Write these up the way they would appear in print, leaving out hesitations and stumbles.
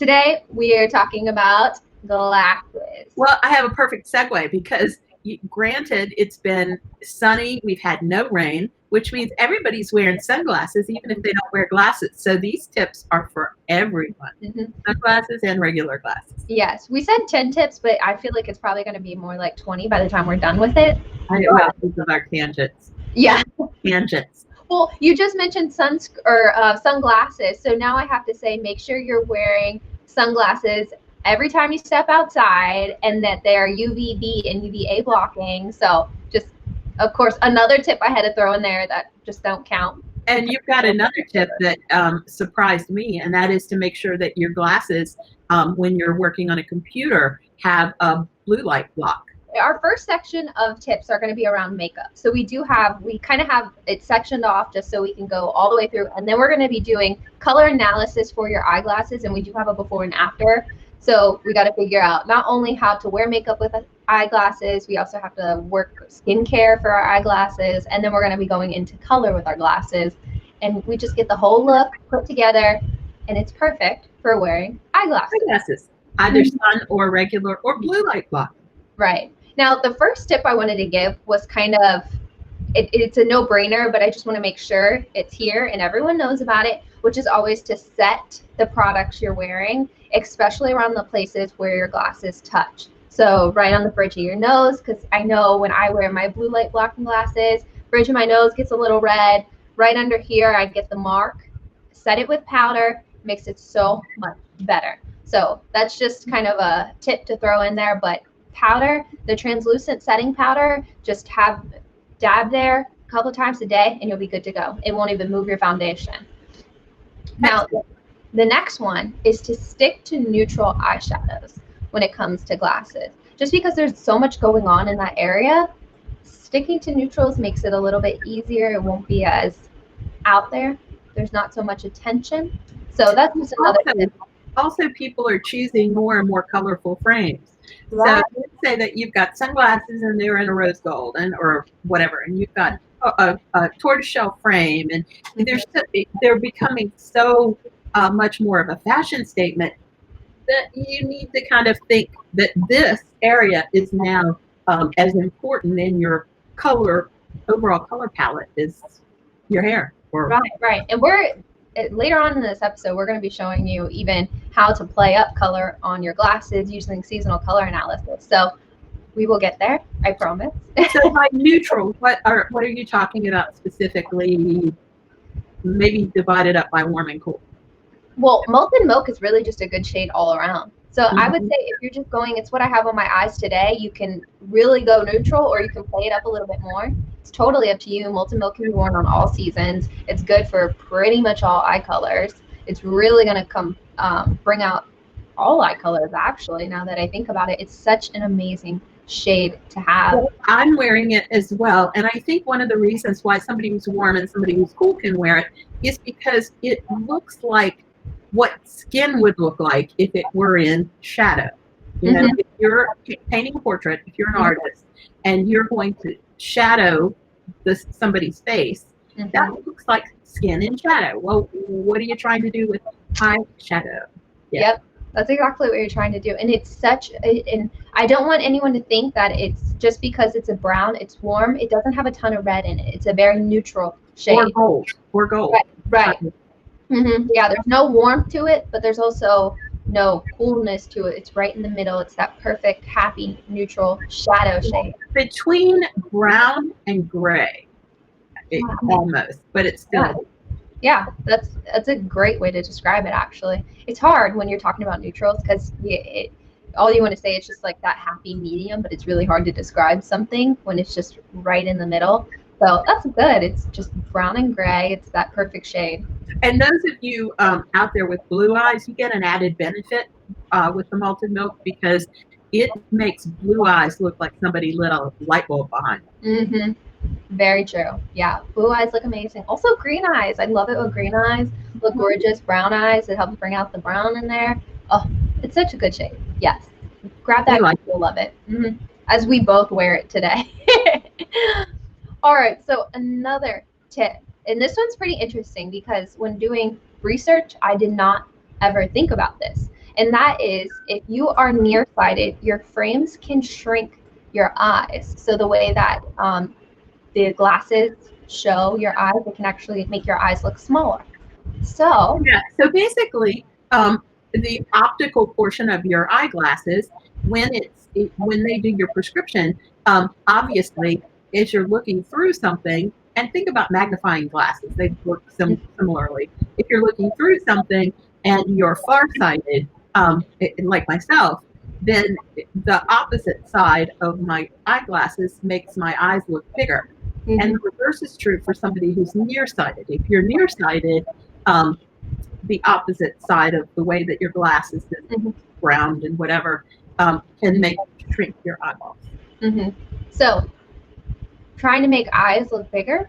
Today we are talking about glasses. Well, I have a perfect segue because granted, it's been sunny. We've had no rain, which means everybody's wearing sunglasses, even if they don't wear glasses. So these tips are for everyone, sunglasses and regular glasses. Yes, we said 10 tips, but I feel like it's probably going to be more like 20 by the time we're done with it. Well, these are our tangents. Yeah. Tangents. Well, you just mentioned sunglasses, so now I have to say make sure you're wearing sunglasses every time you step outside and that they are UVB and UVA blocking. So just, of course, another tip I had to throw in there that just don't count. And you've got another tip that surprised me, and that is to make sure that your glasses, when you're working on a computer, have a blue light block. Our first section of tips are going to be around makeup. So we kind of have it sectioned off just so we can go all the way through. And then we're going to be doing color analysis for your eyeglasses. And we do have a before and after. So we got to figure out not only how to wear makeup with eyeglasses, we also have to work skincare for our eyeglasses. And then we're going to be going into color with our glasses. And we just get the whole look put together. And it's perfect for wearing eyeglasses. Either sun or regular or blue light block. Right. Now, the first tip I wanted to give was kind of, it's a no-brainer, but I just want to make sure it's here and everyone knows about it, which is always to set the products you're wearing, especially around the places where your glasses touch. So right on the bridge of your nose, because I know when I wear my blue light blocking glasses, bridge of my nose gets a little red. Right under here, I get the mark. Set it with powder, makes it so much better. So that's just kind of a tip to throw in there, but powder, the translucent setting powder, just have dab there a couple times a day and you'll be good to go. It won't even move your foundation. Now, the next one is to stick to neutral eyeshadows when it comes to glasses. Just because there's so much going on in that area, sticking to neutrals makes it a little bit easier. It won't be as out there. There's not so much attention. So that's just another tip. Also, people are choosing more and more colorful frames. Right. So let's say that you've got sunglasses and they're in a rose gold or whatever, and you've got a tortoiseshell frame, and they're becoming so much more of a fashion statement that you need to kind of think that this area is now as important in your overall color palette as your hair. Right. And later on in this episode, we're going to be showing you even how to play up color on your glasses using seasonal color analysis. So we will get there, I promise. So by neutral, what are you talking about specifically? Maybe divided up by warm and cool. Well, molten milk is really just a good shade all around. So I would say if you're just going, it's what I have on my eyes today, you can really go neutral or you can play it up a little bit more. It's totally up to you. Molten milk can be worn on all seasons. It's good for pretty much all eye colors. It's really going to bring out all eye colors, actually, now that I think about it. It's such an amazing shade to have. Well, I'm wearing it as well. And I think one of the reasons why somebody who's warm and somebody who's cool can wear it is because it looks like what skin would look like if it were in shadow. You know, if you're painting a portrait, if you're an artist, and you're going to shadow somebody's face, that looks like skin in shadow. Well, what are you trying to do with eyeshadow? Yeah. Yep, that's exactly what you're trying to do. And it's and I don't want anyone to think that it's just because it's a brown, it's warm. It doesn't have a ton of red in it. It's a very neutral shade. Or gold. Right. Yeah, there's no warmth to it, but there's also no coolness to it. It's right in the middle. It's that perfect, happy, neutral shadow shade. Between brown and gray, almost, but it's still. Yeah, that's a great way to describe it, actually. It's hard when you're talking about neutrals because all you want to say is just like that happy medium, but it's really hard to describe something when it's just right in the middle. So that's good. It's just brown and gray. It's that perfect shade. And those of you out there with blue eyes, you get an added benefit with the molten milk because it makes blue eyes look like somebody lit a light bulb behind them. Very true. Yeah, blue eyes look amazing. Also green eyes. I love it with green eyes. Look gorgeous. Brown eyes. It helps bring out the brown in there. Oh, it's such a good shade. Yes. Grab that. You'll love it. As we both wear it today. All right, so another tip, and this one's pretty interesting because when doing research, I did not ever think about this. And that is, if you are nearsighted, your frames can shrink your eyes. So the way that the glasses show your eyes, it can actually make your eyes look smaller. So Yeah. So basically, the optical portion of your eyeglasses, when they do your prescription, obviously, as you're looking through something, and think about magnifying glasses, they work similarly. If you're looking through something and you're farsighted, like myself, then the opposite side of my eyeglasses makes my eyes look bigger. And the reverse is true for somebody who's nearsighted. If you're nearsighted, um, the opposite side of the way that your glass is round and whatever can make shrink your eyeballs. So trying to make eyes look bigger,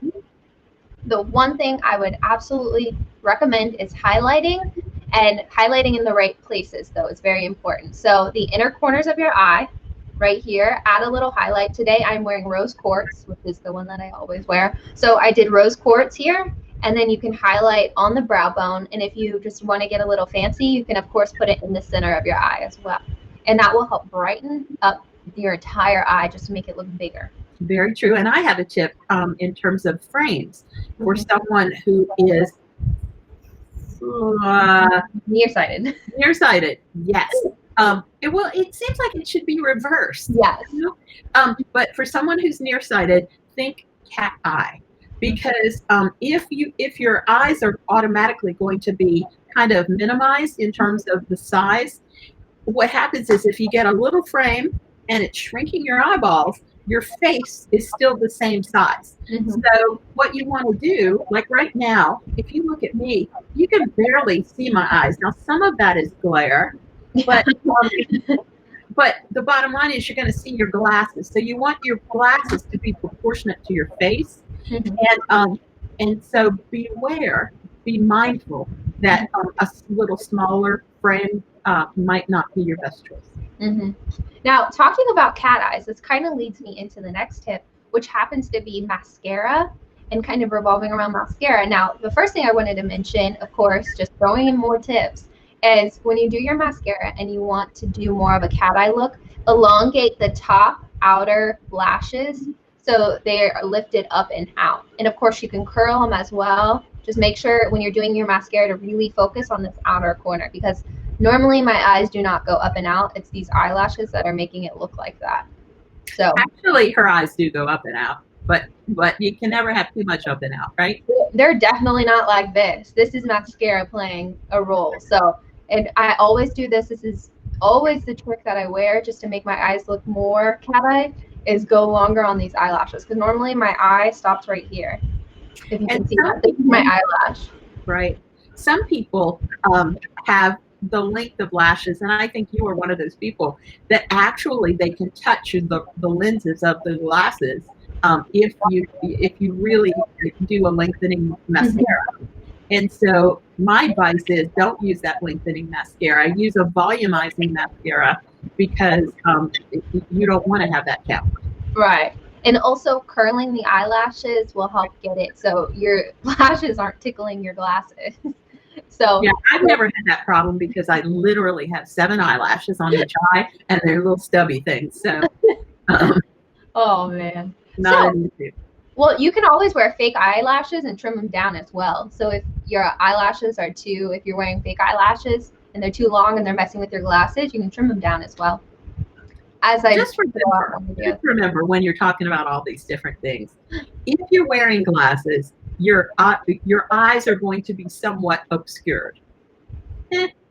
the one thing I would absolutely recommend is highlighting, and highlighting in the right places though is very important. So the inner corners of your eye, right here, add a little highlight. Today I'm wearing rose quartz, which is the one that I always wear. So I did rose quartz here, and then you can highlight on the brow bone. And if you just want to get a little fancy, you can of course put it in the center of your eye as well. And that will help brighten up your entire eye just to make it look bigger. Very true. And I have a tip in terms of frames for someone who is nearsighted. Nearsighted, yes. It seems like it should be reversed. Yes. You know? But for someone who's nearsighted, think cat eye, because if your eyes are automatically going to be kind of minimized in terms of the size, what happens is if you get a little frame and it's shrinking your eyeballs, your face is still the same size. So what you want to do, like right now, if you look at me, you can barely see my eyes. Now, some of that is glare, but but the bottom line is you're going to see your glasses. So you want your glasses to be proportionate to your face. And so be mindful that a little smaller frame might not be your best choice. Now, talking about cat eyes, this kind of leads me into the next tip, which happens to be mascara and kind of revolving around mascara. Now, the first thing I wanted to mention, of course, just throwing in more tips, is when you do your mascara and you want to do more of a cat eye look, elongate the top outer lashes so they're lifted up and out. And of course, you can curl them as well. Just make sure when you're doing your mascara to really focus on this outer corner, because normally my eyes do not go up and out. It's these eyelashes that are making it look like that. So actually, her eyes do go up and out, but you can never have too much up and out, right? They're definitely not like this. This is mascara playing a role. So, and I always do this. This is always the trick that I wear just to make my eyes look more cat eye, is go longer on these eyelashes, because normally my eye stops right here. If you can see that, this is my eyelash. Right. Some people have the length of lashes, and I think you are one of those people that actually they can touch the lenses of the glasses if you really do a lengthening mascara. And so my advice is don't use that lengthening mascara. Use a volumizing mascara, because you don't want to have that challenge. Right. And also curling the eyelashes will help get it so your lashes aren't tickling your glasses. So yeah, I've never had that problem because I literally have 7 eyelashes on each eye, and they're little stubby things. So, oh man, not an issue. Well, you can always wear fake eyelashes and trim them down as well. So if your eyelashes are if you're wearing fake eyelashes and they're too long and they're messing with your glasses, you can trim them down as well. As I just remember when you're talking about all these different things, if you're wearing glasses, your eyes are going to be somewhat obscured.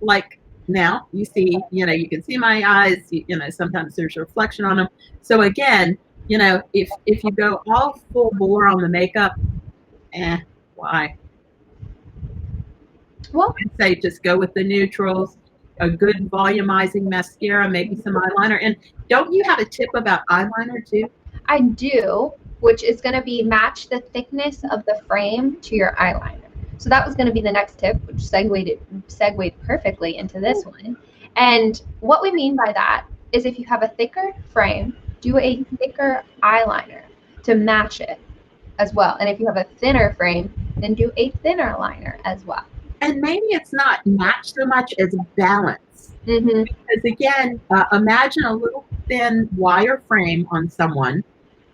Like now, you see, you can see my eyes. Sometimes there's a reflection on them. So again, if you go all full bore on the makeup, why? Well, I'd say just go with the neutrals. A good volumizing mascara, maybe some eyeliner. And don't you have a tip about eyeliner too? I do, which is going to be match the thickness of the frame to your eyeliner. So that was going to be the next tip, which segued perfectly into this one. And what we mean by that is if you have a thicker frame, do a thicker eyeliner to match it as well. And if you have a thinner frame, then do a thinner liner as well. And maybe it's not match so much as balance. Mm-hmm. Because again, imagine a little thin wire frame on someone,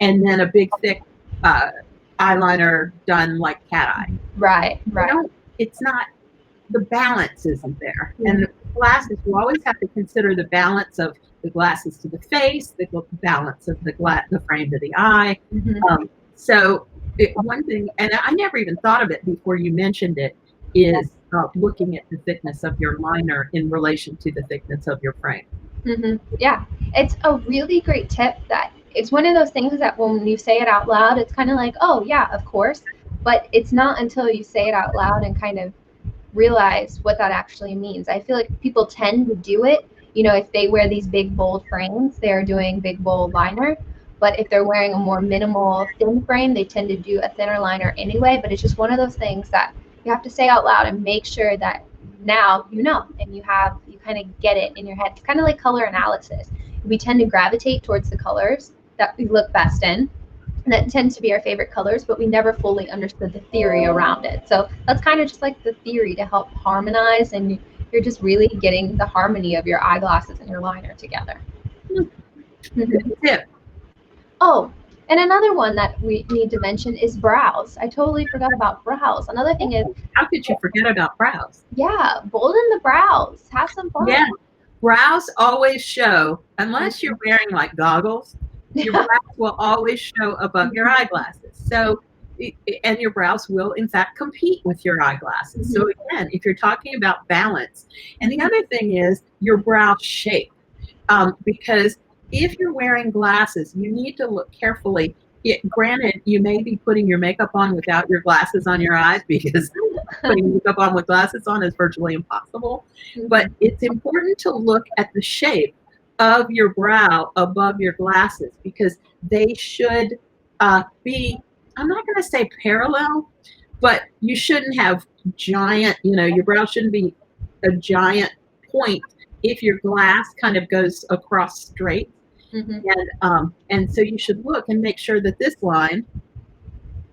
and then a big thick uh, eyeliner done like cat eye. Right, You right. know, it's not, the balance isn't there. And Mhm. the glasses, you always have to consider the balance of the glasses to the face, the balance of the frame to the eye. Mhm. So one thing, and I never even thought of it before you mentioned it, is looking at the thickness of your liner in relation to the thickness of your frame. Yeah, it's a really great tip that it's one of those things that when you say it out loud, it's kind of like, oh, yeah, of course. But it's not until you say it out loud and kind of realize what that actually means. I feel like people tend to do it. You know, if they wear these big, bold frames, they're doing big, bold liner. But if they're wearing a more minimal, thin frame, they tend to do a thinner liner anyway. But it's just one of those things that you have to say out loud and make sure that now you know and you kind of get it in your head. It's kind of like color analysis. We tend to gravitate towards the colors that we look best in, and that tends to be our favorite colors, but we never fully understood the theory around it. So that's kind of just like the theory to help harmonize, and you're just really getting the harmony of your eyeglasses and your liner together. Good tip. Oh, and another one that we need to mention is brows. I totally forgot about brows. Another thing is, How could you forget about brows? yeah, bolden the brows. Have some fun. Yeah, brows always show, unless you're wearing like goggles, your brows will always show above your eyeglasses. So, and your brows will in fact compete with your eyeglasses. So again, if you're talking about balance, and the other thing is your brow shape, because if you're wearing glasses, you need to look carefully. Granted, you may be putting your makeup on without your glasses on your eyes, because putting makeup on with glasses on is virtually impossible. But it's important to look at the shape of your brow above your glasses, because they should be, I'm not going to say parallel, but you shouldn't have giant, your brow shouldn't be a giant point if your glass kind of goes across straight. And so you should look and make sure that this line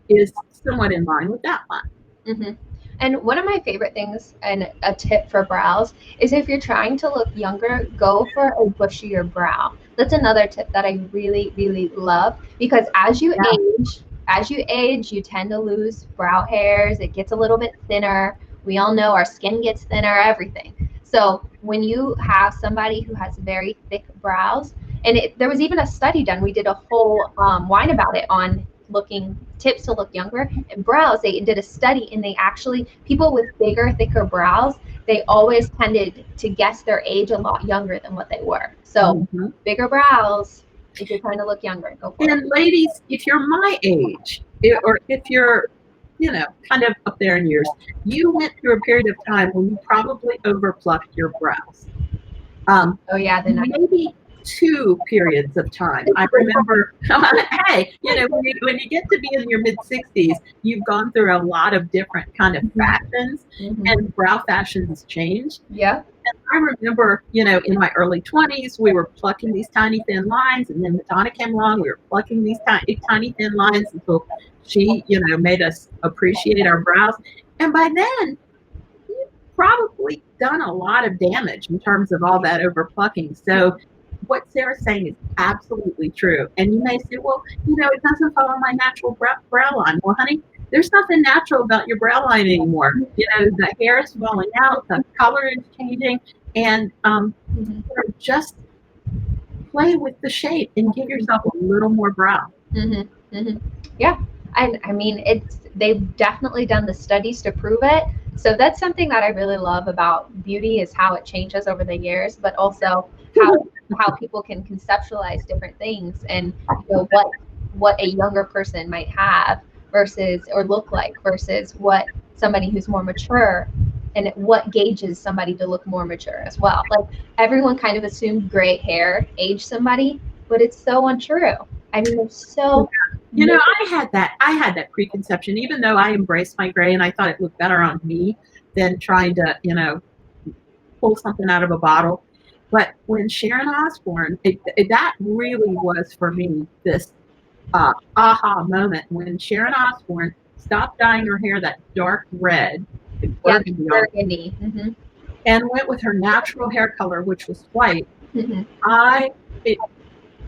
is somewhat in line with that line. Mm-hmm. And one of my favorite things and a tip for brows is if you're trying to look younger, go for a bushier brow. That's another tip that I really, really love, because as you age, you tend to lose brow hairs. It gets a little bit thinner. We all know our skin gets thinner, everything. So when you have somebody who has very thick brows, and there was even a study done, we did a whole wine about it on looking tips to look younger and brows. They did a study, and they actually, people with bigger, thicker brows, they always tended to guess their age a lot younger than what they were. So bigger brows, if you're trying to look younger, go for it. And ladies, if you're my age, or if you're, kind of up there in years, you went through a period of time when you probably overplucked your brows. Oh yeah, then maybe 2 periods of time. I remember, hey, when you get to be in your mid-60s, you've gone through a lot of different kind of fashions, and brow fashions change. Yeah. And I remember, in my early 20s, we were plucking these tiny thin lines, and then Madonna came along. We were plucking these tiny thin lines until she, made us appreciate our brows. And by then, you've probably done a lot of damage in terms of all that overplucking. So what Sarah's saying is absolutely true. And you may say, well, it doesn't follow my natural brow line. Well, honey, there's nothing natural about your brow line anymore. The hair is falling out, the color is changing, and just play with the shape and give yourself a little more brow. Yeah. And I mean, they've definitely done the studies to prove it. So that's something that I really love about beauty, is how it changes over the years, but also how people can conceptualize different things, and what a younger person might have versus, or look like, versus what somebody who's more mature, and what gauges somebody to look more mature as well. Like, everyone kind of assumed gray hair aged somebody, but it's so untrue. I mean, it's so. I had that preconception, even though I embraced my gray and I thought it looked better on me than trying to, pull something out of a bottle. But when Sharon Osbourne, that really was for me this aha moment, when Sharon Osbourne stopped dyeing her hair that dark red. Burgundy. and went with her natural hair color, which was white, Mhm. I it,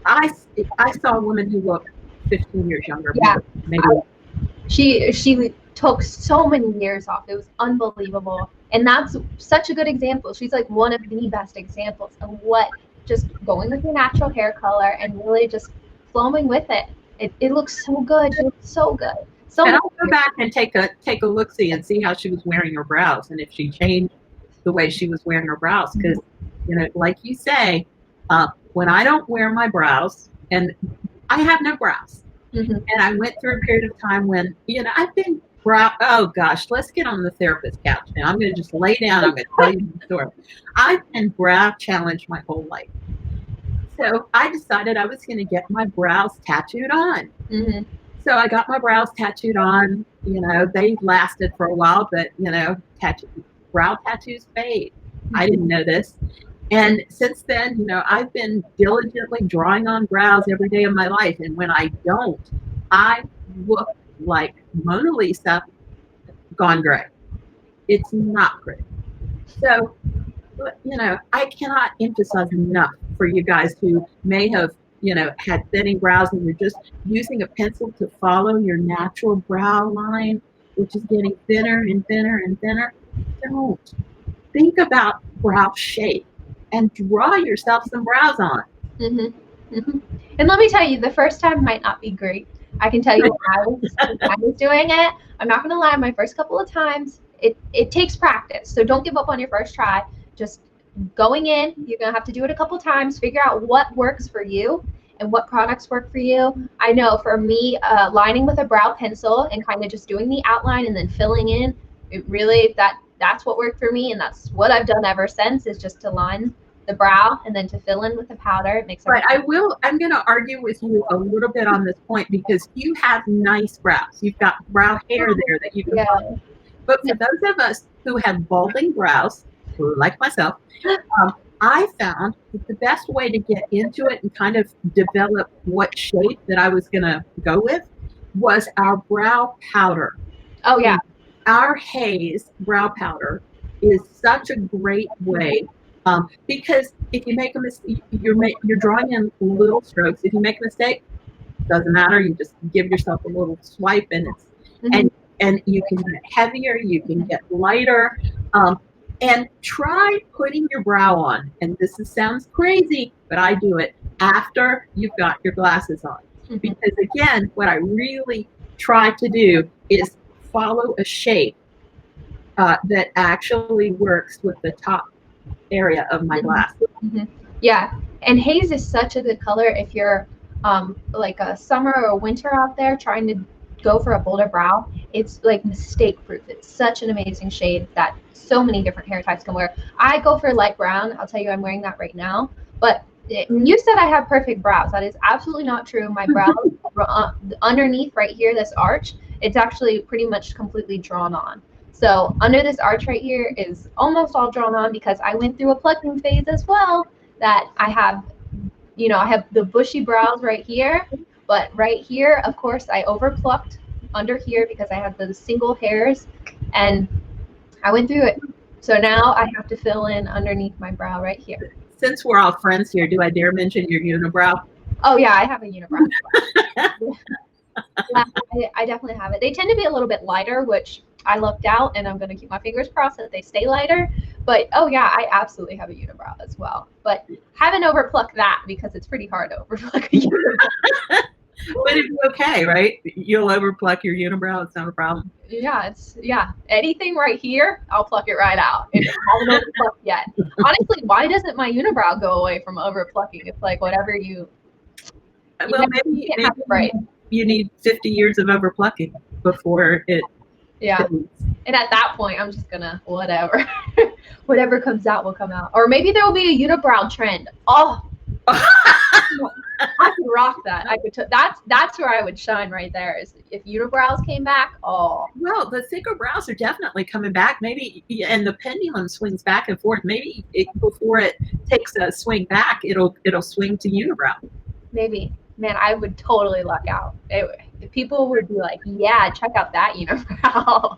I saw a woman who looked 15 years younger, Yeah. maybe. She took so many years off. It was unbelievable. And that's such a good example. She's like one of the best examples of what just going with your natural hair color and really just flowing with it. It looks so good. She looks so good. So And much I'll go back and take a look see and see how she was wearing her brows and if she changed the way she was wearing her brows. Because, like you say, when I don't wear my brows, and I have no brows, mm-hmm. and I went through a period of time when, I've been brow. Oh gosh, let's get on the therapist couch now. I'm going to just lay down. I'm going to tell you the story. I've been brow challenged my whole life. So I decided I was going to get my brows tattooed on. Mm-hmm. So I got my brows tattooed on. They lasted for a while, but brow tattoos fade. I didn't know this. And since then, I've been diligently drawing on brows every day of my life. And when I don't, I look like Mona Lisa gone gray. It's not great. So, I cannot emphasize enough for you guys who may have, had thinning brows and you're just using a pencil to follow your natural brow line, which is getting thinner and thinner and thinner. Don't. Think about brow shape and draw yourself some brows on. Mm-hmm. Mm-hmm. And let me tell you, the first time might not be great. I can tell you when I was doing it, I'm not going to lie, my first couple of times, it takes practice. So don't give up on your first try. Just going in, you're going to have to do it a couple times, figure out what works for you and what products work for you. I know for me, lining with a brow pencil and kind of just doing the outline and then filling in, it really, that's what worked for me. And that's what I've done ever since, is just to line the brow and then to fill in with the powder. It makes But I'm going to argue with you a little bit on this point because you have nice brows. You've got brow hair there that you can follow. But for those of us who have balding brows, like myself, I found that the best way to get into it and kind of develop what shape that I was going to go with was our brow powder. Oh, yeah. Our Haze brow powder is such a great way because if you make a mistake, you're drawing in little strokes. If you make a mistake, doesn't matter. You just give yourself a little swipe, and and you can get heavier. You can get lighter. And try putting your brow on. And this sounds crazy, but I do it after you've got your glasses on. Mm-hmm. Because again, what I really try to do is follow a shape that actually works with the top area of my glasses. Mm-hmm. Yeah, and haze is such a good color if you're like a summer or winter out there trying to go for a bolder brow. It's like mistake proof. It's such an amazing shade that so many different hair types can wear. I go for light brown. I'll tell you, I'm wearing that right now. But you said I have perfect brows. That is absolutely not true. My brows underneath right here, this arch, it's actually pretty much completely drawn on. So under this arch right here is almost all drawn on because I went through a plucking phase as well, that I have, I have the bushy brows right here, but right here, of course, I over plucked under here because I have the single hairs, and I went through it. So now I have to fill in underneath my brow right here. Since we're all friends here, do I dare mention your unibrow? Oh yeah, I have a unibrow. Yeah, I definitely have it. They tend to be a little bit lighter, which I lucked out, and I'm going to keep my fingers crossed that they stay lighter. But oh yeah, I absolutely have a unibrow as well. But haven't overplucked that because it's pretty hard to overpluck a unibrow. But it's okay, right? You'll overpluck your unibrow. It's not a problem. Yeah, anything right here, I'll pluck it right out. It hasn't overplucked yet. Honestly, why doesn't my unibrow go away from overplucking? It's like whatever you. Well, maybe you need 50 years of overplucking before it. Yeah. And at that point, I'm just gonna whatever, whatever comes out will come out. Or maybe there will be a unibrow trend. Oh. I could rock that. I could. That's where I would shine right there. Is if unibrows came back. Oh. Well, the thicker brows are definitely coming back. Maybe, and the pendulum swings back and forth. Maybe before it takes a swing back, it'll swing to unibrow. Maybe. Man, I would totally luck out. people would be like, yeah, check out that unibrow.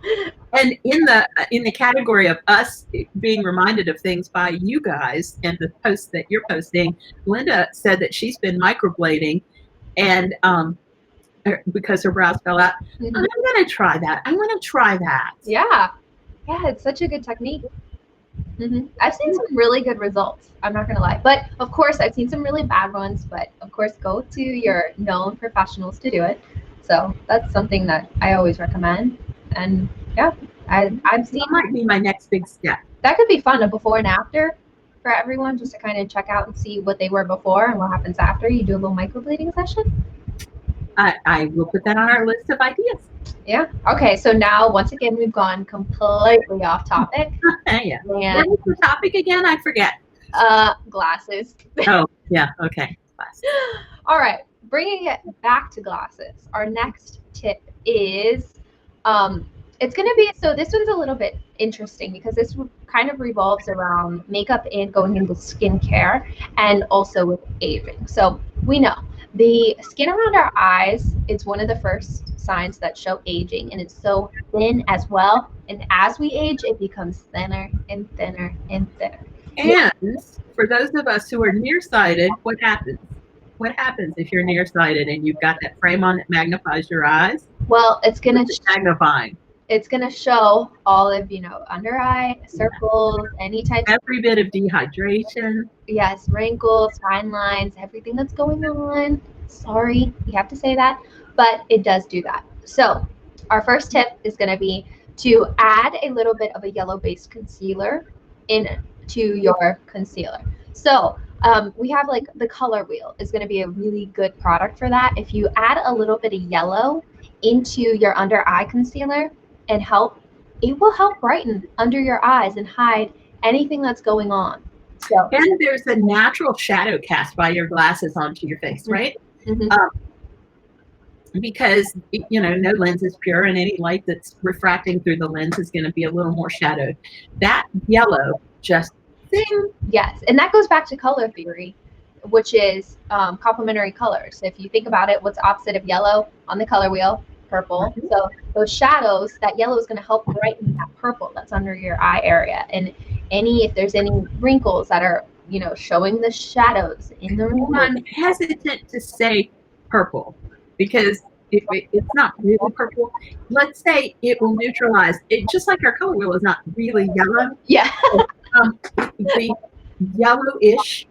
And in the category of us being reminded of things by you guys and the posts that you're posting, Linda said that she's been microblading, and because her brows fell out. I'm going to try that. I want to try that. Yeah, it's such a good technique. I've seen some really good results. I'm not gonna lie, but of course I've seen some really bad ones. But of course, go to your known professionals to do it. So that's something that I always recommend. And yeah, I've seen that might be my next big step. That could be fun, a before and after for everyone, just to kind of check out and see what they were before and what happens after. You do a little microblading session. I will put that on our list of ideas. Yeah. Okay. So now, once again, we've gone completely off topic. Yeah. What was the topic again? I forget. Glasses. Oh, yeah. Okay. Glasses. All right. Bringing it back to glasses. Our next tip is, it's going to be, so this one's a little bit interesting because this kind of revolves around makeup and going into skincare and also with aging. So we know the skin around our eyes is one of the first signs that show aging, and it's so thin as well. And as we age, it becomes thinner and thinner and thinner. And for those of us who are nearsighted, what happens? What happens if you're nearsighted and you've got that frame on that magnifies your eyes? Well, it's going to magnifying. It's going to show all of, under eye circles, any type every bit of dehydration. Yes, wrinkles, fine lines, everything that's going on. Sorry, we have to say that, but it does do that. So our first tip is going to be to add a little bit of a yellow-based concealer into your concealer. So we have like the Color Wheel is going to be a really good product for that. If you add a little bit of yellow into your under eye concealer and it will help brighten under your eyes and hide anything that's going on. So, and there's a natural shadow cast by your glasses onto your face, right? Because no lens is pure, and any light that's refracting through the lens is going to be a little more shadowed. That yellow just thing. Yes, and that goes back to color theory, which is complementary colors. If you think about it, what's opposite of yellow on the color wheel? Purple. So those shadows, that yellow is going to help brighten that purple that's under your eye area. And if there's any wrinkles that are, showing the shadows in the wrinkles. I'm hesitant to say purple because it's not really purple. Let's say it will neutralize it, just like our color wheel is not really yellow. Yeah. The yellowish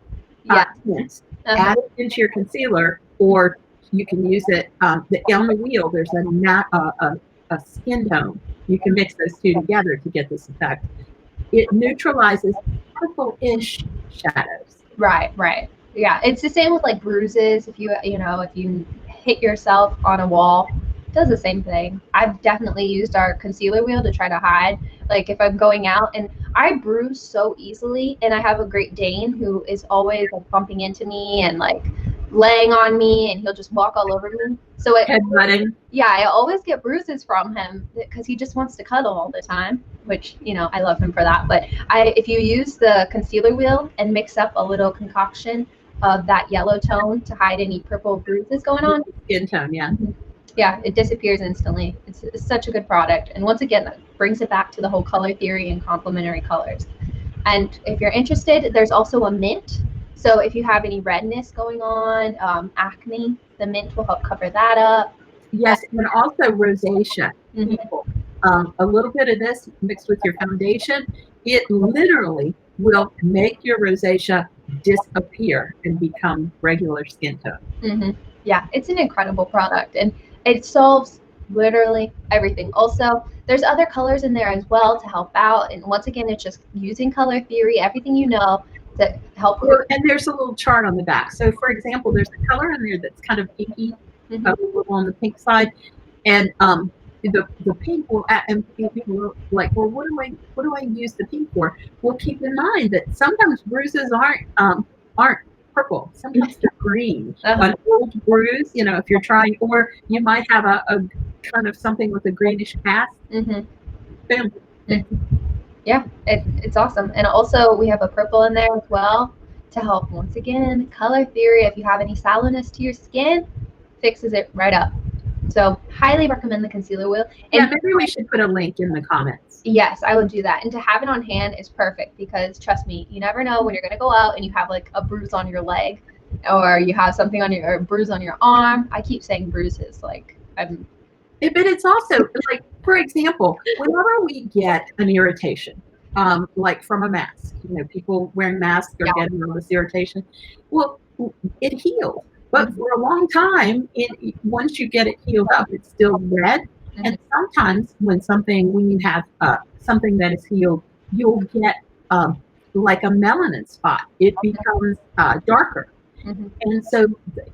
tint, add it into your concealer, or you can use it on the wheel. There's a skin tone. You can mix those two together to get this effect. It neutralizes purple-ish shadows. Right. Yeah, it's the same with like bruises. If you hit yourself on a wall, it does the same thing. I've definitely used our concealer wheel to try to hide, like if I'm going out, and I bruise so easily, and I have a Great Dane who is always like bumping into me and like laying on me, and he'll just walk all over me. So I always get bruises from him because he just wants to cuddle all the time, which I love him for that. But if you use the concealer wheel and mix up a little concoction of that yellow tone to hide any purple bruises going on, skin tone, yeah, it disappears instantly. It's such a good product, and once again, that brings it back to the whole color theory and complementary colors. And if you're interested, there's also a mint. So if you have any redness going on, acne, the mint will help cover that up. Yes, and also rosacea. A little bit of this mixed with your foundation, it literally will make your rosacea disappear and become regular skin tone. Yeah, it's an incredible product, and it solves literally everything. Also, there's other colors in there as well to help out. And once again, it's just using color theory, everything to help. And there's a little chart on the back. So, for example, there's a color in there that's kind of pinky, a little on the pink side, and the pink will. And people are like, well, what do I use the pink for? Well, keep in mind that sometimes bruises aren't purple. Sometimes they're green. An old bruise, if you're trying, or you might have a kind of something with a greenish cast. Boom. Yeah, it's awesome. And also we have a purple in there as well to help, once again, color theory. If you have any sallowness to your skin, fixes it right up. So highly recommend the concealer wheel. And maybe we should put a link in the comments. Yes, I would do that. And to have it on hand is perfect because trust me, you never know when you're gonna go out and you have like a bruise on your leg, or you have something on your, or a bruise on your arm. I keep saying bruises, like I'm. But it's also like, for example, whenever we get an irritation, like from a mask, people wearing masks are getting all this irritation. Well, it healed. But for a long time, once you get it healed up, it's still red. And sometimes when you have something that is healed, you'll get like a melanin spot. It becomes darker. And so,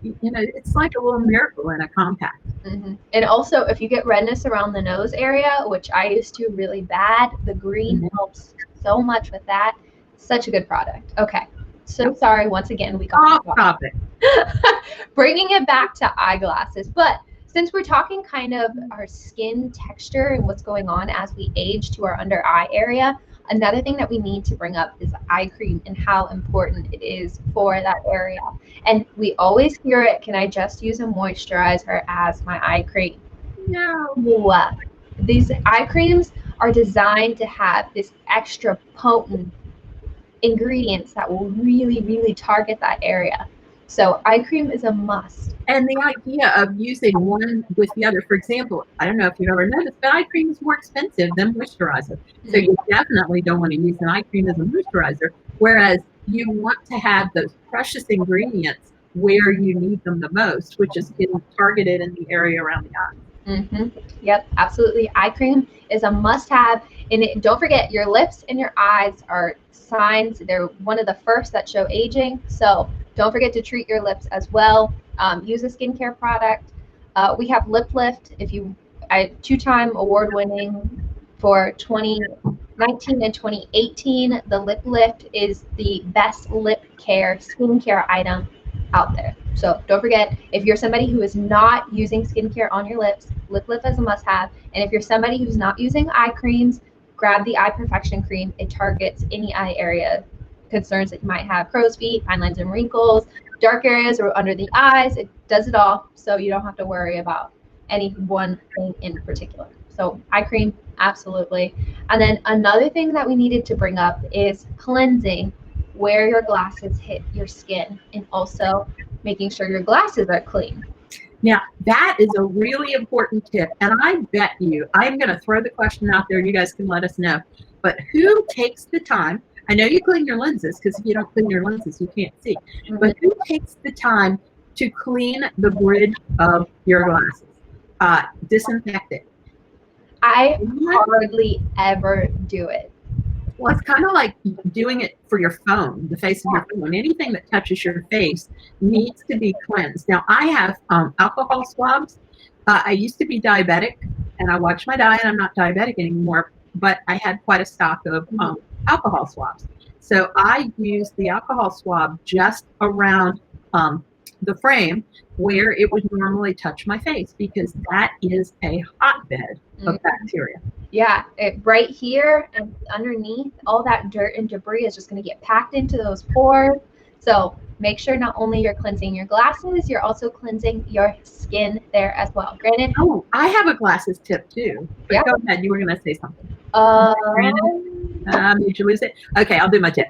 it's like a little miracle in a compact. And also, if you get redness around the nose area, which I used to really bad, the green helps so much with that. Such a good product. Okay. So sorry, once again, we got off topic. Bringing it back to eyeglasses. But since we're talking kind of our skin texture and what's going on as we age to our under eye area, another thing that we need to bring up is eye cream and how important it is for that area. And we always hear it, can I just use a moisturizer as my eye cream? No. These eye creams are designed to have this extra potent ingredients that will really, really target that area. So eye cream is a must. And the idea of using one with the other, for example, I don't know if you've ever noticed, but eye cream is more expensive than moisturizer. So you definitely don't want to use an eye cream as a moisturizer, whereas you want to have those precious ingredients where you need them the most, which is getting targeted in the area around the eye. Yep, absolutely. Eye cream is a must-have. And don't forget, your lips and your eyes are signs. They're one of the first that show aging. So don't forget to treat your lips as well. Use a skincare product. We have Lip Lift. Two-time award-winning for 2019 and 2018. The Lip Lift is the best lip care skincare item out there. So don't forget, if you're somebody who is not using skincare on your lips, Lip Lift is a must-have. And if you're somebody who's not using eye creams, grab the Eye Perfection Cream. It targets any eye area concerns that you might have: crow's feet, fine lines and wrinkles, dark areas or under the eyes. It does it all, so you don't have to worry about any one thing in particular. So eye cream, absolutely. And then another thing that we needed to bring up is cleansing where your glasses hit your skin, and also making sure your glasses are clean. Now, that is a really important tip. And I bet you, I'm going to throw the question out there. You guys can let us know. But who takes the time? I know you clean your lenses, because if you don't clean your lenses, you can't see. But who takes the time to clean the bridge of your glasses? Disinfect it. I hardly ever do it. Well, it's kind of like doing it for your phone, the face of your phone. Anything that touches your face needs to be cleansed. Now, I have alcohol swabs. I used to be diabetic, and I watched my diet. I'm not diabetic anymore, but I had quite a stock of alcohol swabs. So I used the alcohol swab just around the frame where it would normally touch my face, because that is a hotbed of bacteria. Yeah, right here and underneath, all that dirt and debris is just going to get packed into those pores. So make sure not only you're cleansing your glasses, you're also cleansing your skin there as well. Granted. Oh, I have a glasses tip too. But go ahead. You were going to say something. Did you lose it? Okay, I'll do my tip.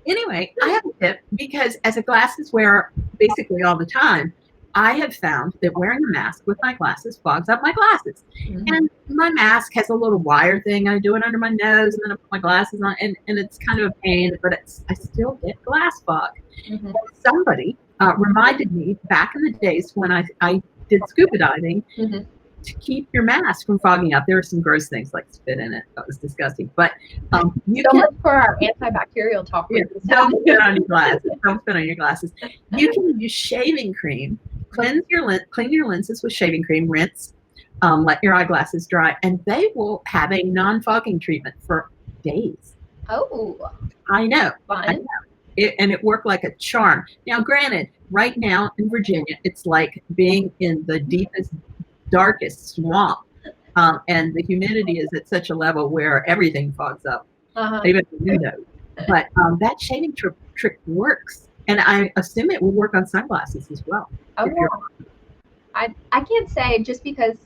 Anyway, I have a tip, because as a glasses wearer basically all the time, I have found that wearing a mask with my glasses fogs up my glasses. And my mask has a little wire thing. I do it under my nose, and then I put my glasses on, and it's kind of a pain, but I still get glass fog. Somebody reminded me back in the days when I did scuba diving, to keep your mask from fogging up. There are some gross things like spit in it. That was disgusting. But you can, much for our antibacterial talk. Don't spit on your glasses. Don't spit on your glasses. You can use shaving cream. Clean your lenses with shaving cream. Rinse. Let your eyeglasses dry, and they will have a non-fogging treatment for days. Oh, I know. Fun. I know. It worked like a charm. Now, granted, right now in Virginia, it's like being in the deepest, darkest swamp, and the humidity is at such a level where everything fogs up, even the windows. But that shaving trick works, and I assume it will work on sunglasses as well. I can't say just because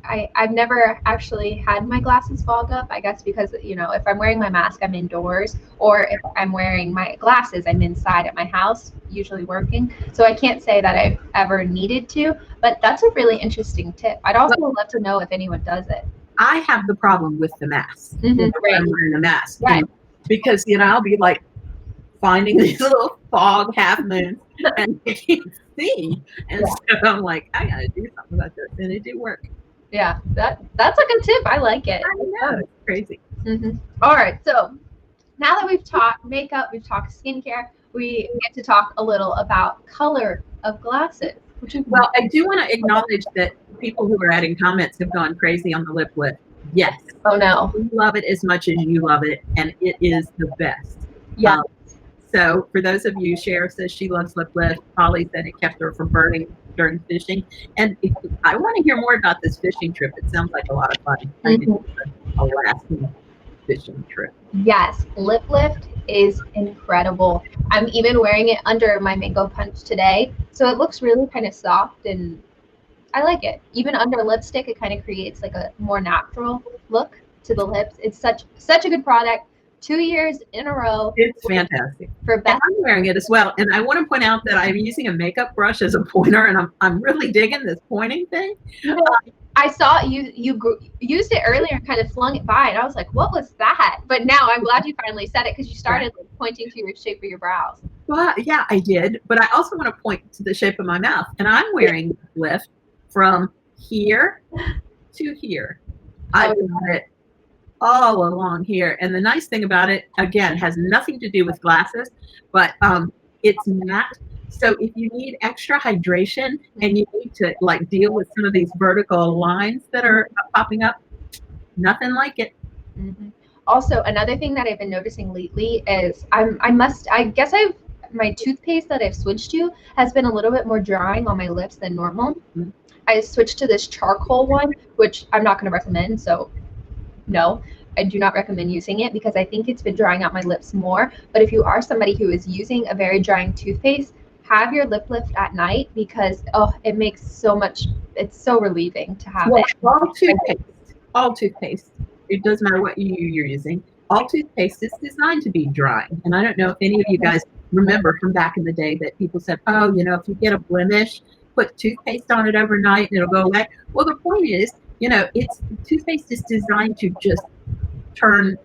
I've never actually had my glasses fog up. I guess because, you know, if I'm wearing my mask, I'm indoors, or if I'm wearing my glasses, I'm inside at my house, usually working. So I can't say that I've ever needed to, but that's a really interesting tip. I'd also love to know if anyone does it. I have the problem with the mask. Mhm, When right. I'm wearing a mask. Right. Because, you know, I'll be like finding these little fog half moons and I can't see. And so I'm like, I gotta do something about this. And it did work. Yeah, that's a good tip. I like it. I know, it's crazy. All right, so now that we've talked makeup, we've talked skincare, we get to talk a little about color of glasses. Well, I do want to acknowledge that people who are adding comments have gone crazy on the lip lift. Yes. Oh no. We love it as much as you love it, and it is the best. Yeah. So for those of you, Cher says she loves lip lift. Polly said it kept her from burning during fishing. And I want to hear more about this fishing trip. It sounds like a lot of fun. I did a Alaskan fishing trip. Yes, lip lift is incredible. I'm even wearing it under my mango punch today, so it looks really kind of soft and I like it. Even under lipstick, it kind of creates like a more natural look to the lips. It's such a good product. 2 years in a row. It's fantastic. For best. I'm wearing it as well. And I want to point out that I'm using a makeup brush as a pointer, and I'm really digging this pointing thing. You know, I saw you used it earlier and kind of flung it by, and I was like, what was that? But now I'm glad you finally said it because you started like, pointing to your shape of your brows. Well, yeah, I did. But I also want to point to the shape of my mouth. And I'm wearing lift from here to here. I've got it all along here. And the nice thing about it, again, has nothing to do with glasses, but it's matte. So if you need extra hydration and you need to like deal with some of these vertical lines that are popping up, nothing like it. Also, another thing that I've been noticing lately is my toothpaste that I've switched to has been a little bit more drying on my lips than normal. I switched to this charcoal one, which I'm not going to recommend. So no, I do not recommend using it because I think it's been drying out my lips more. But if you are somebody who is using a very drying toothpaste, have your lip lift at night because it makes so much. It's so relieving to have it. All toothpaste. It doesn't matter what you're using. All toothpaste is designed to be drying. And I don't know if any of you guys remember from back in the day that people said, oh, you know, if you get a blemish, put toothpaste on it overnight and it'll go away. Well, the point is, you know, toothpaste is designed to just turn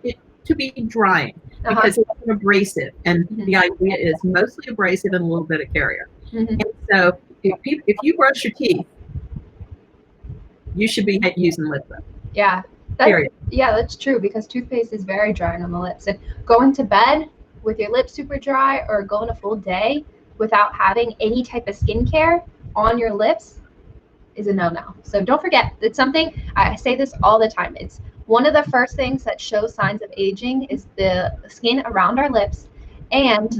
it to be drying because it's an abrasive, and the idea is mostly abrasive and a little bit of carrier. And so if you brush your teeth, you should be using lip lift. That's true because toothpaste is very drying on the lips, and going to bed with your lips super dry or going a full day without having any type of skincare on your lips is a no-no. So don't forget, it's something, I say this all the time, it's one of the first things that shows signs of aging is the skin around our lips, and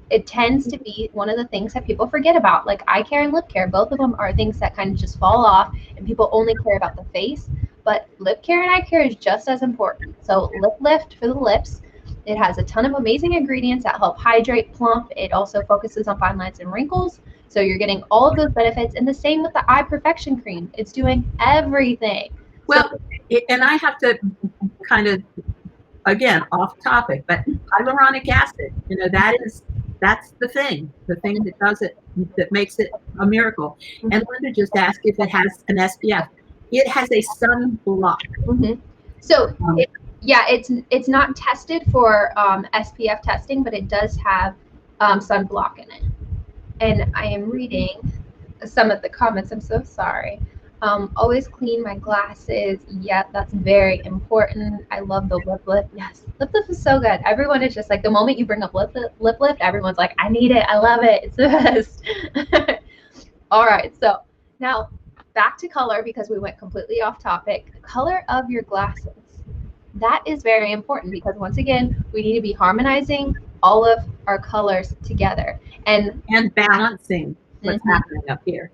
it tends to be one of the things that people forget about, like eye care and lip care. Both of them are things that kind of just fall off and people only care about the face, but lip care and eye care is just as important. So lip lift for the lips. It has a ton of amazing ingredients that help hydrate, plump. It also focuses on fine lines and wrinkles. So you're getting all of those benefits. And the same with the eye perfection cream. It's doing everything. Well, and I have to kind of, again, off topic, but hyaluronic acid, you know, that's the thing that does it, that makes it a miracle. And Linda just asked if it has an SPF. It has a sunblock. So it's not tested for SPF testing, but it does have sunblock in it. And I am reading some of the comments. I'm so sorry. Always clean my glasses. Yeah, that's very important. I love the lip lift. Yes, lip lift is so good. Everyone is just like, the moment you bring up lip lift, everyone's like, I need it. I love it. It's the best. All right, so now back to color because we went completely off topic. The color of your glasses. That is very important because once again, we need to be harmonizing all of our colors together and balancing what's happening up here.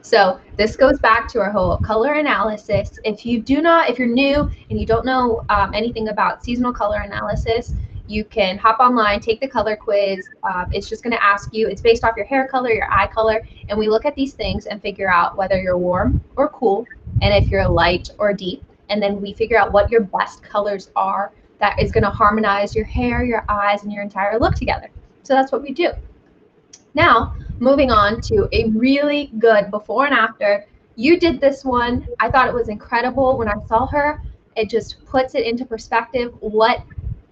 So this goes back to our whole color analysis. If you're new and you don't know anything about seasonal color analysis, You can hop online, take the color quiz. It's just going to ask you, it's based off your hair color, your eye color, and we look at these things and figure out whether you're warm or cool, and if you're light or deep. And then we figure out what your best colors are that is going to harmonize your hair, your eyes, and your entire look together. So that's what we do. Now, moving on to a really good before and after. You did this one. I thought it was incredible when I saw her. It just puts it into perspective what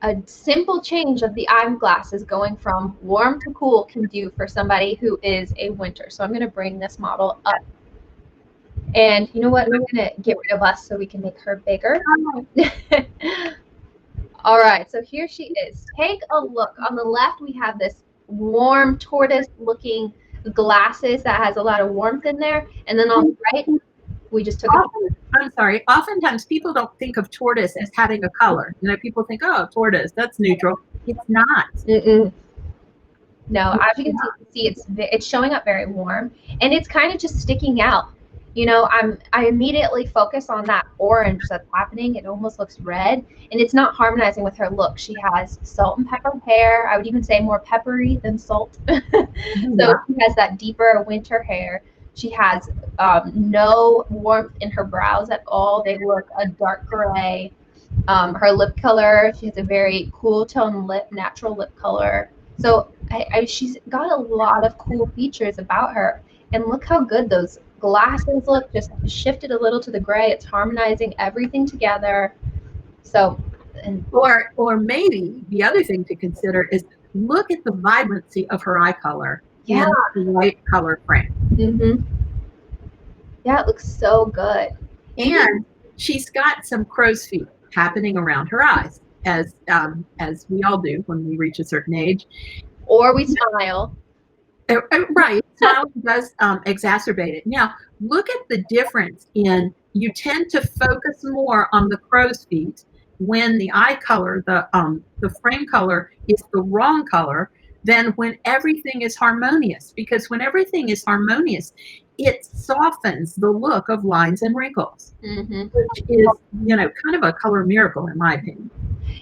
a simple change of the eyeglasses going from warm to cool can do for somebody who is a winter. So I'm going to bring this model up. And you know what? I'm going to get rid of us so we can make her bigger. All right, so here she is. Take a look. On the left, we have this warm tortoise-looking glasses that has a lot of warmth in there. And then on the right, we just took I'm sorry. Oftentimes, people don't think of tortoise as having a color. You know, people think, oh, tortoise, that's neutral. It's not. No, as you can see, it's showing up very warm, and it's kind of just sticking out. You know, I immediately focus on that orange that's happening. It almost looks red, and it's not harmonizing with her look. She has salt and pepper hair. I would even say more peppery than salt. So she has that deeper winter hair. She has no warmth in her brows at all. They look a dark gray. Her lip color, she has a very cool tone lip, natural lip color. So she's got a lot of cool features about her. And look how good those glasses look, just shifted a little to the gray. It's harmonizing everything together. So, or maybe the other thing to consider is look at the vibrancy of her eye color. Yeah, in the white color frame. Yeah, it looks so good. And she's got some crow's feet happening around her eyes, as we all do when we reach a certain age. Or we smile. Right. Smile does exacerbate it. Now, look at the difference in, you tend to focus more on the crow's feet when the eye color, the frame color is the wrong color than when everything is harmonious. Because when everything is harmonious, it softens the look of lines and wrinkles, which is, you know, kind of a color miracle in my opinion.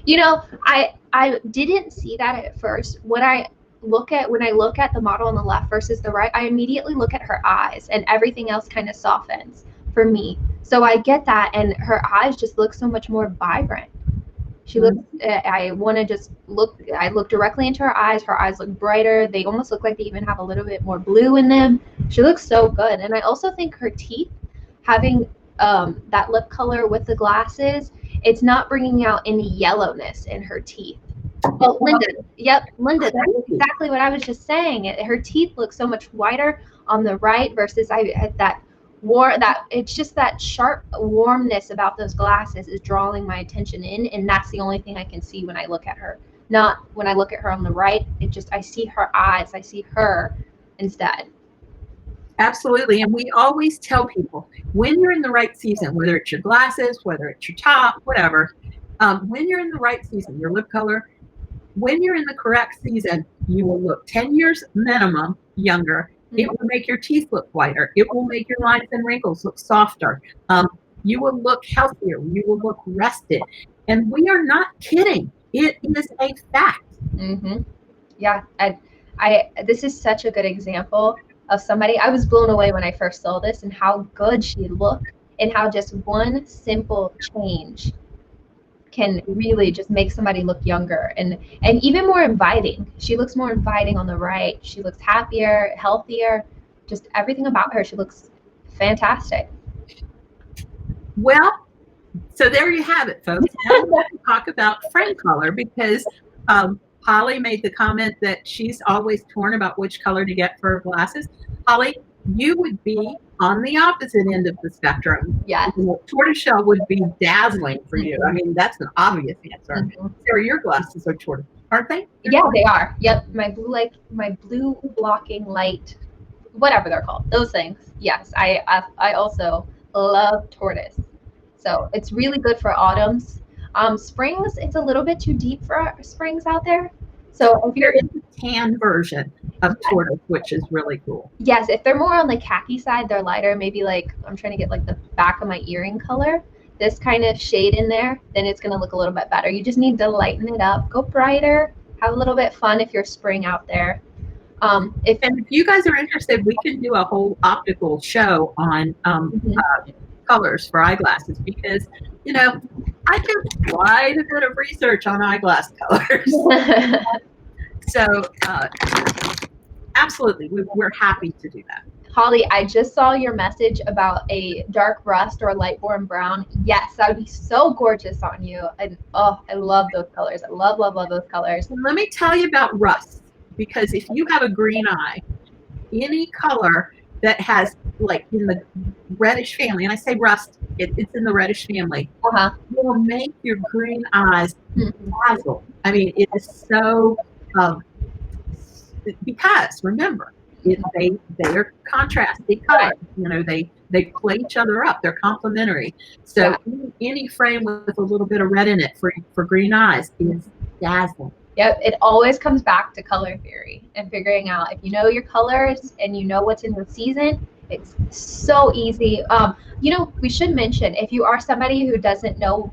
You know, I didn't see that at first. When I look at the model on the left versus the right, I immediately look at her eyes, and everything else kind of softens for me. So I get that, and her eyes just look so much more vibrant. She looks, I want to just look, I look directly into her eyes. Her eyes look brighter. They almost look like they even have a little bit more blue in them. She looks so good. And I also think her teeth, having that lip color with the glasses, it's not bringing out any yellowness in her teeth. Well, Linda, that's exactly what I was just saying. Her teeth look so much whiter on the right versus it's just that sharp warmness about those glasses is drawing my attention in, and that's the only thing I can see when I look at her. Not when I look at her on the right. I see her eyes. I see her instead. Absolutely. And we always tell people, when you're in the right season, whether it's your glasses, whether it's your top, whatever, when you're in the right season, your lip color, when you're in the correct season, you will look 10 years minimum younger. It will make your teeth look whiter. It will make your lines and wrinkles look softer. You will look healthier. You will look rested. And we are not kidding. It is a fact. Yeah. This is such a good example of somebody. I was blown away when I first saw this and how good she looked, and how just one simple change can really just make somebody look younger and even more inviting. She looks more inviting on the right. She looks happier, healthier, just everything about her. She looks fantastic. Well, so there you have it, folks. Now we're going to talk about frame color, because Holly made the comment that she's always torn about which color to get for her glasses. Holly, you would be on the opposite end of the spectrum. Yes. Tortoiseshell would be dazzling for you. I mean, that's an obvious answer. Sarah, your glasses are tortoise, aren't they? Yeah, they are. Yep. My blue blocking light, whatever they're called, those things. Yes. I also love tortoise. So it's really good for autumns. Springs, it's a little bit too deep for springs out there. So if you're in the tan version of tortoise, which is really cool. Yes, if they're more on the khaki side, they're lighter. Maybe like I'm trying to get like the back of my earring color. this kind of shade in there, then it's going to look a little bit better. You just need to lighten it up, go brighter, have a little bit fun if you're spraying out there. And if you guys are interested, we can do a whole optical show on colors for eyeglasses, because, you know, I do quite a bit of research on eyeglass colors. So absolutely, we're happy to do that. Holly, I just saw your message about a dark rust or a light warm brown. Yes, that would be so gorgeous on you. And oh, I love those colors. I love, love, love those colors. And let me tell you about rust, because if you have a green eye, any color that has, like, in the reddish family, and I say rust, it's in the reddish family, will make your green eyes dazzle. I mean, it is so, because remember, they are contrasting colors. You know, they play each other up. They're complementary. So any frame with a little bit of red in it for green eyes is dazzling. Yep, it always comes back to color theory and figuring out if you know your colors and you know what's in the season. It's so easy. You know, we should mention, if you are somebody who doesn't know,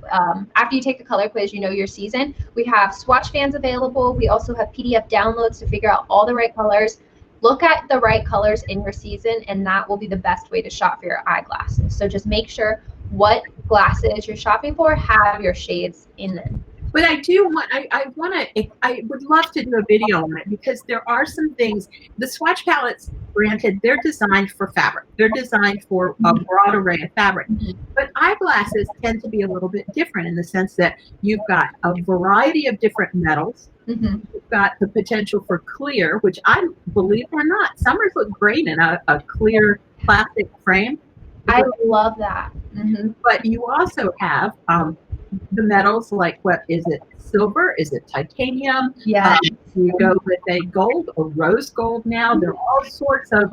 after you take the color quiz, you know your season, we have swatch fans available. We also have PDF downloads to figure out all the right colors. Look at the right colors in your season, and that will be the best way to shop for your eyeglasses. So just make sure what glasses you're shopping for have your shades in them. But I do want, I would love to do a video on it, because there are some things, the swatch palettes, granted, they're designed for fabric. They're designed for a broad array of fabric. But eyeglasses tend to be a little bit different in the sense that you've got a variety of different metals. You've got the potential for clear, which I believe or not, summers look great in a clear plastic frame. I love that. But you also have the metals, like, what is it, silver, is it titanium? Yeah. You go with a gold or rose gold now. There are all sorts of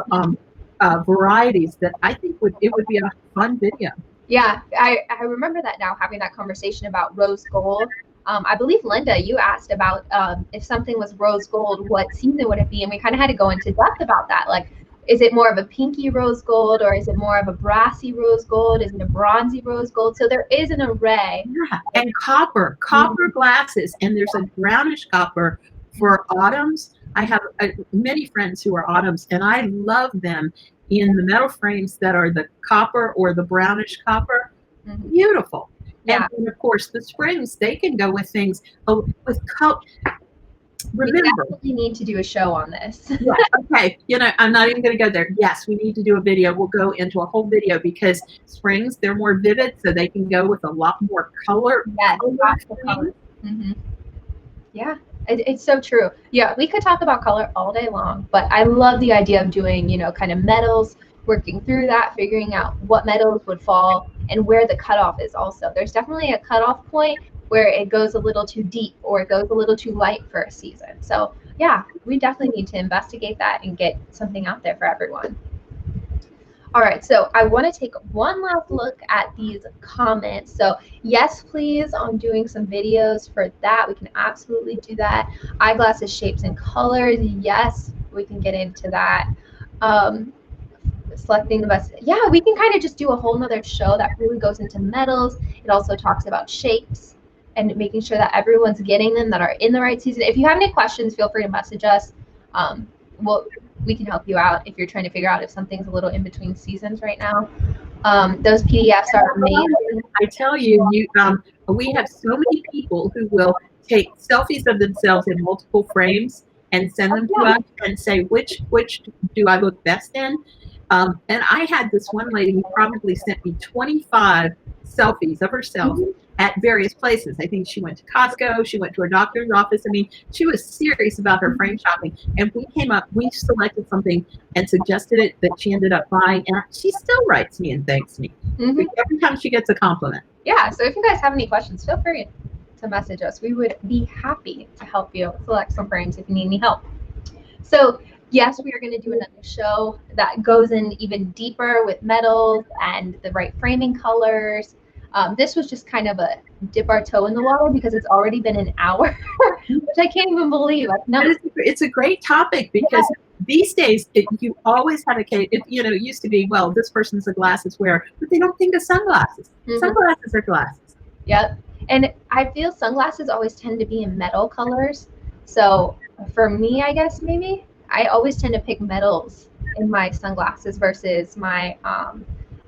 varieties that I think it would be a fun video. Yeah, I remember that now, having that conversation about rose gold. I believe, Linda, you asked about if something was rose gold, what season would it be? And we kind of had to go into depth about that. Like, is it more of a pinky rose gold, or is it more of a brassy rose gold? Is it a bronzy rose gold? So there is an array. Yeah, and copper glasses, and there's a brownish copper for autumns. I have many friends who are autumns, and I love them in the metal frames that are the copper or the brownish copper. Beautiful. Yeah. And of course, the springs, they can go with things with color. Remember, we definitely need to do a show on this. Yeah, okay, you know, I'm not even going to go there. Yes, we need to do a video. We'll go into a whole video, because springs, they're more vivid, so they can go with a lot more color. Yeah, color. Yeah, it's so true. Yeah, we could talk about color all day long, but I love the idea of doing, you know, kind of metals, working through that, figuring out what metals would fall and where the cutoff is also. There's definitely a cutoff point where it goes a little too deep or it goes a little too light for a season. So yeah, we definitely need to investigate that and get something out there for everyone. All right, so I want to take one last look at these comments. So yes, please, on doing some videos for that. We can absolutely do that. Eyeglasses, shapes, and colors. Yes, we can get into that. Selecting the best. Yeah, we can kind of just do a whole nother show that really goes into metals. It also talks about shapes and making sure that everyone's getting them that are in the right season. If you have any questions, feel free to message us. We can help you out if you're trying to figure out if something's a little in between seasons right now. Those PDFs are amazing. I tell you, we have so many people who will take selfies of themselves in multiple frames and send them to us and say, which do I look best in? And I had this one lady who probably sent me 25 selfies of herself at various places. I think she went to Costco, she went to her doctor's office. I mean, she was serious about her frame shopping. And we selected something and suggested it that she ended up buying. And she still writes me and thanks me every time she gets a compliment. Yeah, so if you guys have any questions, feel free to message us. We would be happy to help you select some frames if you need any help. So yes, we are going to do another show that goes in even deeper with metals and the right framing colors. This was just kind of a dip our toe in the water because it's already been an hour, which I can't even believe. No. It's a great topic because these days you always have a case. It used to be, well, this person's a glasses wearer, but they don't think of sunglasses. Sunglasses are glasses. Yep. And I feel sunglasses always tend to be in metal colors. So for me, I guess maybe I always tend to pick metals in my sunglasses versus my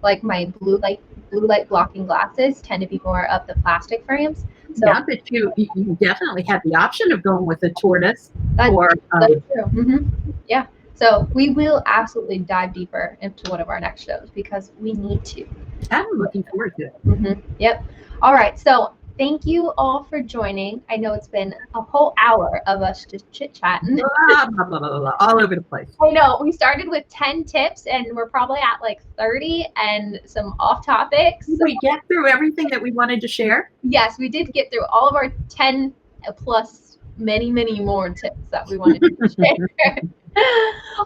like my blue light blocking glasses tend to be more of the plastic frames. So, yeah, but you definitely have the option of going with a tortoise that's or true. Yeah. So we will absolutely dive deeper into one of our next shows because we need to. I'm looking forward to it. Yep. All right. So thank you all for joining. I know it's been a whole hour of us just chit-chatting. Blah, blah, blah, blah, blah, all over the place. I know. We started with 10 tips and we're probably at like 30 and some off topics. Did we get through everything that we wanted to share? Yes, we did get through all of our 10 plus many, many more tips that we wanted to share.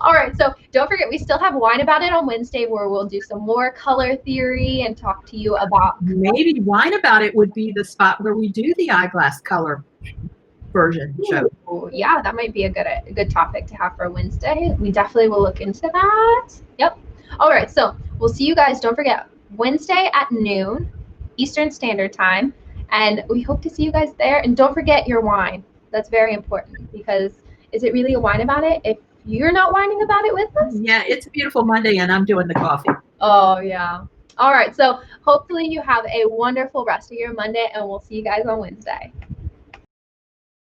All right, so don't forget, we still have Wine About It on Wednesday where we'll do some more color theory and talk to you about. Maybe Wine About It would be the spot where we do the eyeglass color version show. Ooh, yeah, that might be a good topic to have for Wednesday. We definitely will look into that. Yep. All right, so we'll see you guys. Don't forget, Wednesday at noon Eastern Standard Time, and we hope to see you guys there. And don't forget your wine. That's very important because is it really a wine about it if you're not whining about it with us? Yeah, it's a beautiful Monday and I'm doing the coffee. Oh, yeah. All right. So hopefully you have a wonderful rest of your Monday and we'll see you guys on Wednesday.